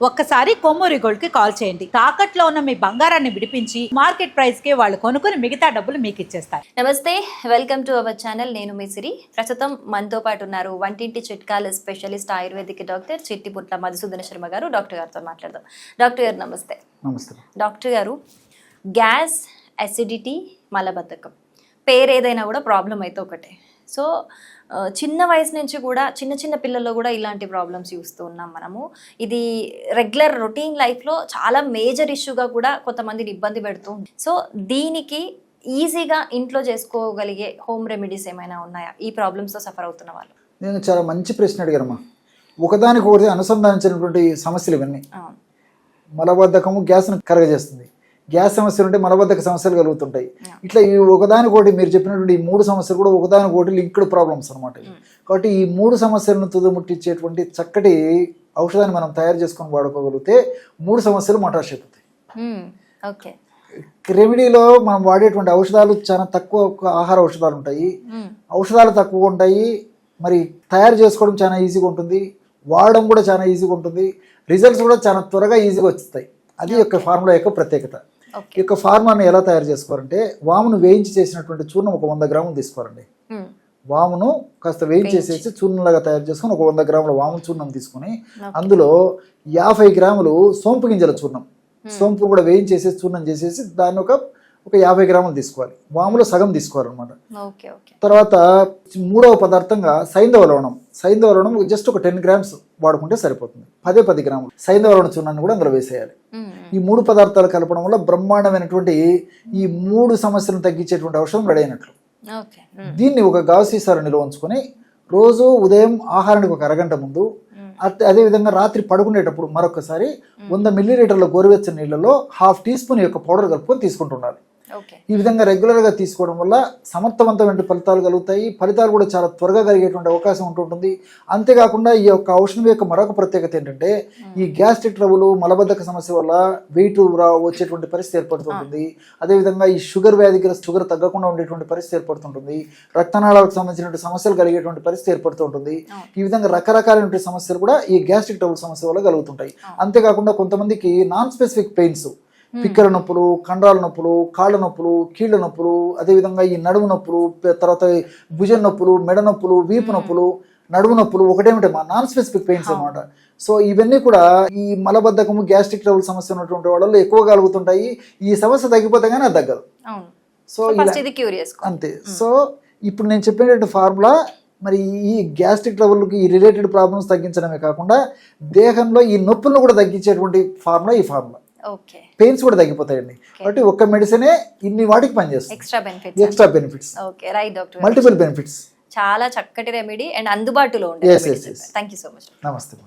ఒక్కసారి కొమ్మూరి గోల్డ్ కి కాల్ చేయండి. తాకట్లో ఉన్న మీ బంగారాన్ని విడిపించి మార్కెట్ ప్రైస్ కి వాళ్ళు కొనుక్కుని మిగతా డబ్బులు మీకు ఇచ్చేస్తారు. నమస్తే, వెల్కమ్ టు అవర్ ఛానల్. నేను మీ సిరి. ప్రస్తుతం మనతో పాటు ఉన్నారు వంటింటి చిట్కాల specialist ayurvedic doctor Chittiputla Madhusudana Sharma garu. Doctor గారితో మాట్లాడదాం. డాక్టర్ గారు నమస్తే. నమస్తే. డాక్టర్ గారు, గ్యాస్, అసిడిటీ, మలబద్ధకం పేరు ఏదైనా కూడా ప్రాబ్లం అయితే ఒకటే. సో చిన్న వయసు నుంచి కూడా చిన్న చిన్న పిల్లల్లో కూడా ఇలాంటి ప్రాబ్లమ్స్ చూస్తూ ఉన్నాం మనము. ఇది రెగ్యులర్ రొటీన్ లైఫ్లో చాలా మేజర్ ఇష్యూగా కూడా కొంతమందిని ఇబ్బంది పెడుతూ ఉంది. సో దీనికి ఈజీగా ఇంట్లో చేసుకోగలిగే హోమ్ రెమెడీస్ ఏమైనా ఉన్నాయా ఈ ప్రాబ్లమ్స్తో సఫర్ అవుతున్న వాళ్ళు? నేను చాలా మంచి ప్రశ్న అడిగారమ్మా. ఒకదానికొకటి అనుసంధానించినటువంటి సమస్యలు ఇవన్నీ. మలబద్ధకము గ్యాస్ను కరగజేస్తుంది. గ్యాస్ సమస్యలు ఉంటే మలబద్ధక సమస్యలు కలుగుతుంటాయి. ఇట్లా ఈ ఒకదానికోటి మీరు చెప్పినటువంటి ఈ మూడు సమస్యలు కూడా ఒకదానికోటి లింక్డ్ ప్రాబ్లమ్స్ అనమాట. కాబట్టి ఈ మూడు సమస్యలను తుదముట్టించేటువంటి చక్కటి ఔషధాన్ని మనం తయారు చేసుకొని వాడుకోగలిగితే మూడు సమస్యలు మటాష్ అయిపోతాయి. ఓకే. రెమెడీలో మనం వాడేటువంటి ఔషధాలు చాలా తక్కువ ఆహార ఔషధాలు ఉంటాయి. ఔషధాలు తక్కువ ఉంటాయి. మరి తయారు చేసుకోవడం చాలా ఈజీగా ఉంటుంది, వాడడం కూడా చాలా ఈజీగా ఉంటుంది, రిజల్ట్స్ కూడా చాలా త్వరగా ఈజీగా వస్తాయి. అది యొక్క ఫార్ములా యొక్క ప్రత్యేకత. ఈ యొక్క ఫార్ములాను ఎలా తయారు చేసుకోవాలంటే, వామును వేయించి చేసినటువంటి చూర్ణం ఒక 100 గ్రాములు తీసుకోవాలండి. వామును కాస్త వేయించేసేసి చూర్ణంలాగా తయారు చేసుకొని ఒక 100 గ్రాముల వాము చూర్ణం తీసుకుని అందులో 50 గ్రాములు సోంపు గింజల చూర్ణం, సోంపు కూడా వేయించేసేసి చూర్ణం చేసేసి దాన్ని ఒక 50 గ్రాములు తీసుకోవాలి. వాములో సగం తీసుకోవాలన్నమాట. తర్వాత మూడవ పదార్థంగా సైంధవ లవణం. సైంధవ లవణం జస్ట్ ఒక 10 గ్రామ్స్ వాడుకుంటే సరిపోతుంది. 10 గ్రాములు సైంధవ లవణ చూర్ణాన్ని కూడా అందులో వేసేయాలి. ఈ మూడు పదార్థాలు కలపడం వల్ల బ్రహ్మాండమైనటువంటి ఈ మూడు సమస్యలను తగ్గించేటువంటి ఔషధం రెడీ అయినట్లు. దీన్ని ఒక గాజు సీసాలో నిల్వ ఉంచుకొని రోజు ఉదయం ఆహారానికి ఒక అరగంట ముందు, అదేవిధంగా రాత్రి పడుకునేటప్పుడు మరొకసారి 100 మిల్లీలీటర్ల గోరువెచ్చని నీళ్ళలో 1/2 టీ స్పూన్ యొక్క పౌడర్ కలుపుకొని తీసుకుంటున్నారు. ఈ విధంగా రెగ్యులర్గా తీసుకోవడం వల్ల సమర్థవంతమైన ఫలితాలు కలుగుతాయి. ఫలితాలు కూడా చాలా త్వరగా కలిగేటువంటి అవకాశం ఉంటుంటుంది. అంతేకాకుండా ఈ యొక్క ఔషధం యొక్క మరొక ప్రత్యేకత ఏంటంటే, ఈ గ్యాస్ట్రిక్ ట్రబుల్, మలబద్ధక సమస్య వల్ల వెయిట్ వచ్చేటువంటి పరిస్థితి ఏర్పడుతుంటుంది. అదేవిధంగా ఈ షుగర్ వ్యాధిగ్రస్త షుగర్ తగ్గకుండా ఉండేటువంటి పరిస్థితి ఏర్పడుతుంటుంది. రక్తనాళాలకు సంబంధించినటువంటి సమస్యలు కలిగేటువంటి పరిస్థితి ఏర్పడుతుంటుంది. ఈ విధంగా రకరకాలైన సమస్యలు కూడా ఈ గ్యాస్ట్రిక్ ట్రబుల్ సమస్య వల్ల కలుగుతుంటాయి. అంతేకాకుండా కొంతమందికి నాన్ స్పెసిఫిక్ పెయిన్స్, పిక్కల నొప్పులు, కండరాల నొప్పులు, కాళ్ళ నొప్పులు, కీళ్ళ నొప్పులు, అదేవిధంగా ఈ నడుము నొప్పులు, తర్వాత భుజం నొప్పులు, మెడ నొప్పులు, వీపు నొప్పులు, నడుము నొప్పులు ఒకటేమిటి మా నాన్ స్పెసిఫిక్ పెయిన్స్ అనమాట. సో ఇవన్నీ కూడా ఈ మలబద్ధకము, గ్యాస్ట్రిక్ ట్రబుల్ సమస్య ఉన్నటువంటి వాళ్ళలో ఎక్కువ కలుగుతుంటాయి. ఈ సమస్య తగ్గిపోతే కానీ అది తగ్గదు. సో అంతే. సో ఇప్పుడు నేను చెప్పినటువంటి ఫార్ములా మరి ఈ గ్యాస్ట్రిక్ ట్రబుల్కి ఈ రిలేటెడ్ ప్రాబ్లమ్స్ తగ్గించడమే కాకుండా దేహంలో ఈ నొప్పులను కూడా తగ్గించేటువంటి ఫార్ములా ఈ ఫార్ములా. పెయిన్స్ కూడా తగ్గిపోతాయండి. కాబట్టి ఒక్క మెడిసినే ఇన్ని వాటికి పనిచేస్తుంది. Extra benefits, multiple benefits. చాలా చక్కటి రెమెడీ అండ్ అందుబాటులో ఉంది. Thank you so much. నమస్తే.